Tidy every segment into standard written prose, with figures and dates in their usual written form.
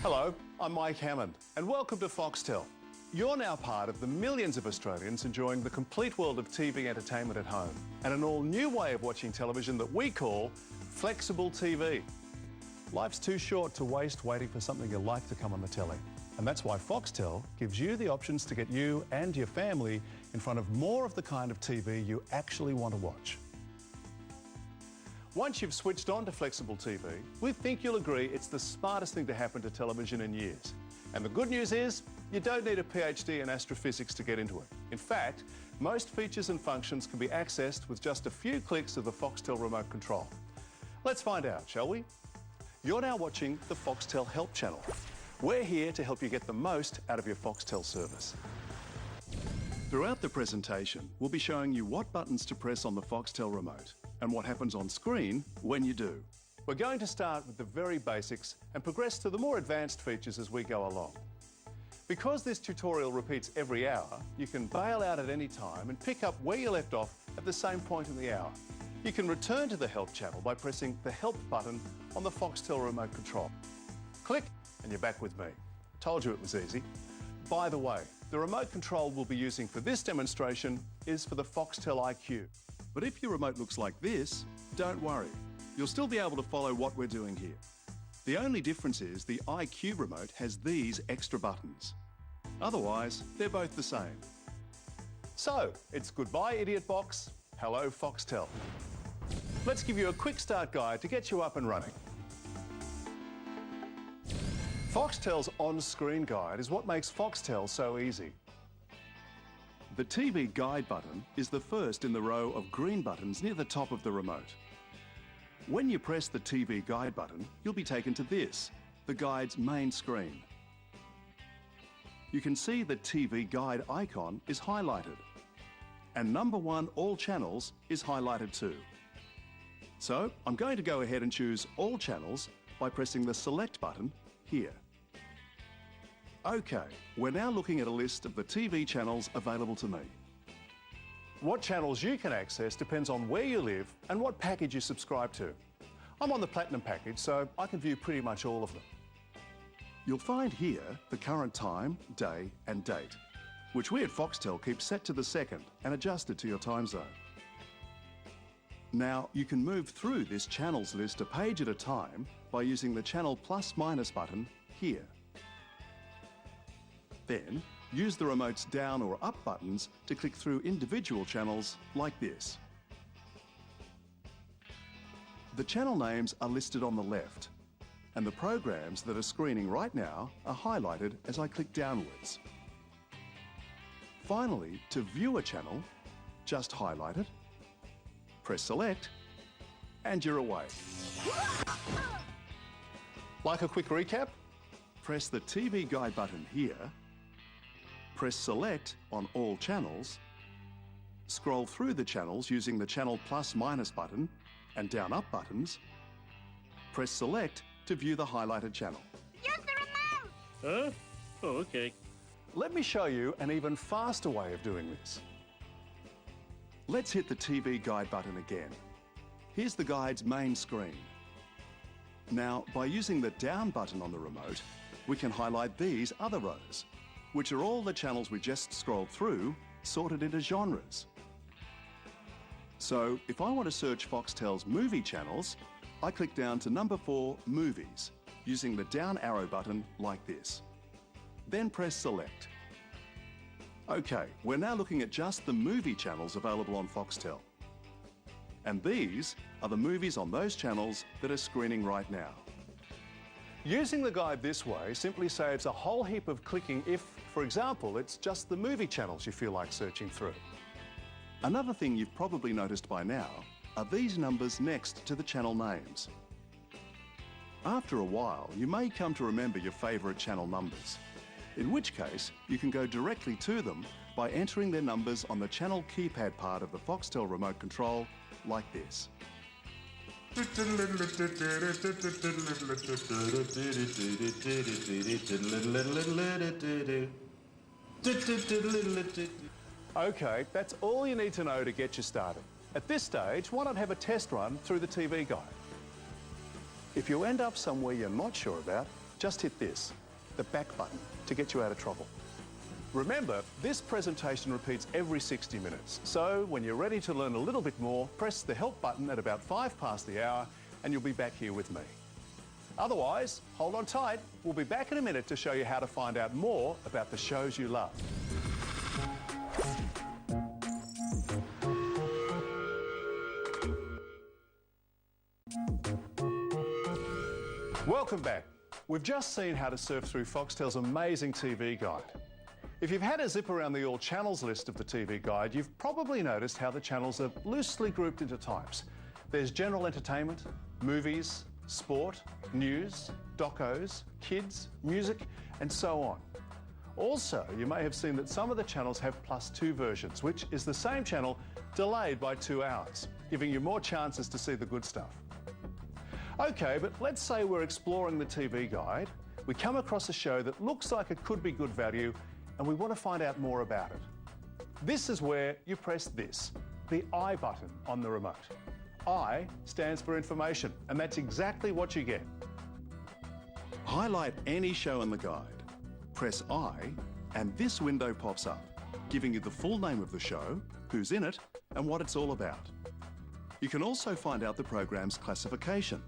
Hello, I'm Mike Hammond, and welcome to Foxtel. You're now part of the millions of Australians enjoying the complete world of TV entertainment at home and an all-new way of watching television that we call flexible TV. Life's too short to waste waiting for something you like to come on the telly. And that's why Foxtel gives you the options to get you and your family in front of more of the kind of TV you actually want to watch. Once you've switched on to flexible TV, we think you'll agree it's the smartest thing to happen to television in years. And the good news is, you don't need a PhD in astrophysics to get into it. In fact, most features and functions can be accessed with just a few clicks of the Foxtel remote control. Let's find out, shall we? You're now watching the Foxtel Help channel. We're here to help you get the most out of your Foxtel service. Throughout the presentation, we'll be showing you what buttons to press on the Foxtel remote and what happens on screen when you do. We're going to start with the very basics and progress to the more advanced features as we go along. Because this tutorial repeats every hour, you can bail out at any time and pick up where you left off at the same point in the hour. You can return to the Help channel by pressing the Help button on the Foxtel remote control. Click and you're back with me. Told you it was easy. By the way, the remote control we'll be using for this demonstration is for the Foxtel IQ. But if your remote looks like this, don't worry. You'll still be able to follow what we're doing here. The only difference is the IQ remote has these extra buttons. Otherwise, they're both the same. So, it's goodbye Idiot Box, hello Foxtel. Let's give you a quick start guide to get you up and running. Foxtel's on-screen guide is what makes Foxtel so easy. The TV Guide button is the first in the row of green buttons near the top of the remote. When you press the TV Guide button, you'll be taken to this, the guide's main screen. You can see the TV Guide icon is highlighted, and number 1 All Channels is highlighted too. So I'm going to go ahead and choose All Channels by pressing the Select button here. OK, we're now looking at a list of the TV channels available to me. What channels you can access depends on where you live and what package you subscribe to. I'm on the Platinum package, so I can view pretty much all of them. You'll find here the current time, day and date, which we at Foxtel keep set to the second and adjusted to your time zone. Now, you can move through this channels list a page at a time by using the Channel +- button here. Then, use the remote's down or up buttons to click through individual channels like this. The channel names are listed on the left, and the programs that are screening right now are highlighted as I click downwards. Finally, to view a channel, just highlight it, press Select, and you're away. Like a quick recap? Press the TV Guide button here, press Select on all channels, scroll through the channels using the Channel +- button and down-up buttons, press Select to view the highlighted channel. Use the remote! Huh? Oh, okay. Let me show you an even faster way of doing this. Let's hit the TV Guide button again. Here's the guide's main screen. Now, by using the down button on the remote, we can highlight these other rows, which are all the channels we just scrolled through, sorted into genres. So, if I want to search Foxtel's movie channels, I click down to number 4, Movies, using the down arrow button like this. Then press Select. OK, we're now looking at just the movie channels available on Foxtel. And these are the movies on those channels that are screening right now. Using the guide this way simply saves a whole heap of clicking if, for example, it's just the movie channels you feel like searching through. Another thing you've probably noticed by now are these numbers next to the channel names. After a while, you may come to remember your favourite channel numbers, in which case you can go directly to them by entering their numbers on the channel keypad part of the Foxtel remote control, like this. OK, that's all you need to know to get you started. At this stage, why not have a test run through the TV Guide? If you end up somewhere you're not sure about, just hit this, the back button, to get you out of trouble. Remember, this presentation repeats every 60 minutes, so when you're ready to learn a little bit more, press the help button at about 5 past the hour and you'll be back here with me. Otherwise, hold on tight. We'll be back in a minute to show you how to find out more about the shows you love. Welcome back. We've just seen how to surf through Foxtel's amazing TV guide. If you've had a zip around the all channels list of the TV guide, you've probably noticed how the channels are loosely grouped into types. There's general entertainment, movies, sport, news, docos, kids, music, and so on. Also, you may have seen that some of the channels have +2 versions, which is the same channel delayed by 2 hours, giving you more chances to see the good stuff. Okay, but let's say we're exploring the TV guide, we come across a show that looks like it could be good value, and we want to find out more about it. This is where you press this, the I button on the remote. I stands for information, and that's exactly what you get. Highlight any show in the guide, press I, and this window pops up, giving you the full name of the show, who's in it, and what it's all about. You can also find out the program's classification,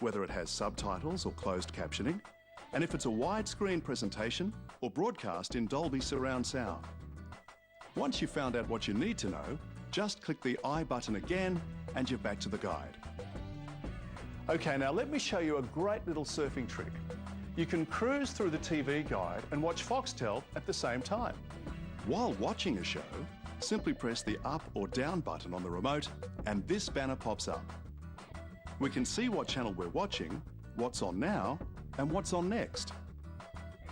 whether it has subtitles or closed captioning, and if it's a widescreen presentation or broadcast in Dolby surround sound. Once you've found out what you need to know, just click the I button again and you're back to the guide. Okay, now let me show you a great little surfing trick. You can cruise through the TV guide and watch Foxtel at the same time. While watching a show, simply press the up or down button on the remote and this banner pops up. We can see what channel we're watching, what's on now, and what's on next.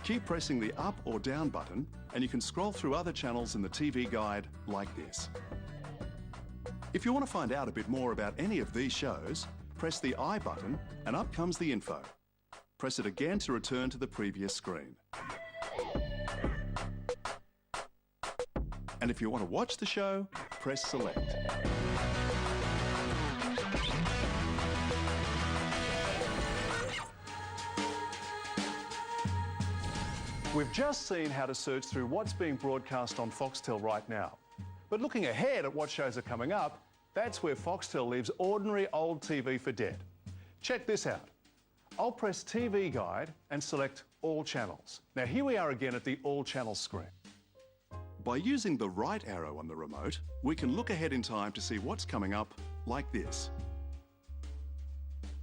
Keep pressing the up or down button and you can scroll through other channels in the TV guide like this. If you want to find out a bit more about any of these shows, press the I button and up comes the info. Press it again to return to the previous screen. And if you want to watch the show, press select. We've just seen how to search through what's being broadcast on Foxtel right now. But looking ahead at what shows are coming up, that's where Foxtel leaves ordinary old TV for dead. Check this out. I'll press TV Guide and select All Channels. Now here we are again at the All Channels screen. By using the right arrow on the remote, we can look ahead in time to see what's coming up like this.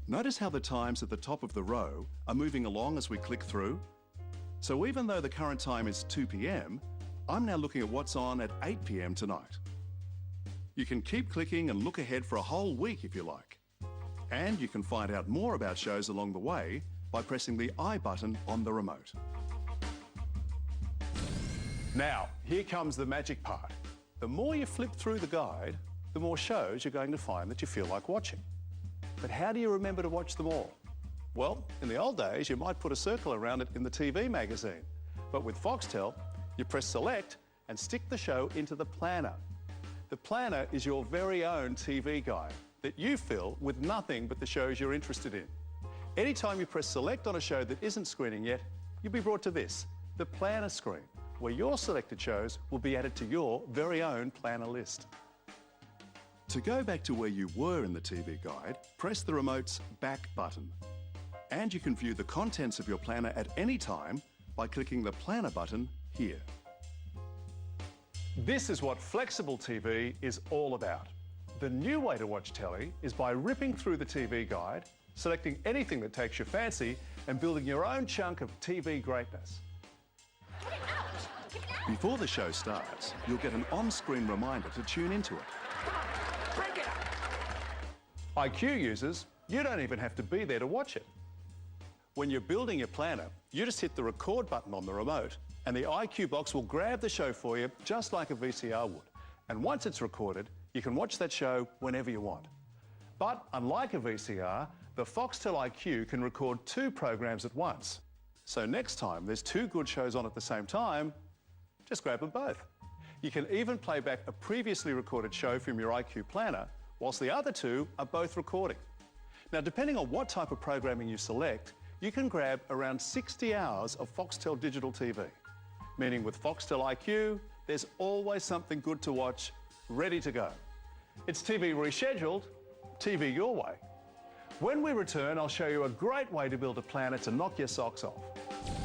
Notice how the times at the top of the row are moving along as we click through? So even though the current time is 2 p.m, I'm now looking at what's on at 8 p.m. tonight. You can keep clicking and look ahead for a whole week if you like. And you can find out more about shows along the way by pressing the I button on the remote. Now, here comes the magic part. The more you flip through the guide, the more shows you're going to find that you feel like watching. But how do you remember to watch them all? Well, in the old days, you might put a circle around it in the TV magazine. But with Foxtel, you press select and stick the show into the planner. The planner is your very own TV guide that you fill with nothing but the shows you're interested in. Anytime you press select on a show that isn't screening yet, you'll be brought to this, the planner screen, where your selected shows will be added to your very own planner list. To go back to where you were in the TV guide, press the remote's back button. And you can view the contents of your planner at any time by clicking the planner button here. This is what flexible TV is all about. The new way to watch telly is by ripping through the TV guide, selecting anything that takes your fancy, and building your own chunk of TV greatness. Before the show starts, you'll get an on-screen reminder to tune into it. IQ users, you don't even have to be there to watch it. When you're building your planner, you just hit the record button on the remote and the IQ box will grab the show for you just like a VCR would. And once it's recorded, you can watch that show whenever you want. But unlike a VCR, the Foxtel IQ can record 2 programs at once. So next time there's 2 good shows on at the same time, just grab them both. You can even play back a previously recorded show from your IQ planner whilst the other 2 are both recording. Now, depending on what type of programming you select, you can grab around 60 hours of Foxtel digital TV. Meaning with Foxtel IQ, there's always something good to watch, ready to go. It's TV rescheduled, TV your way. When we return, I'll show you a great way to build a planner to knock your socks off.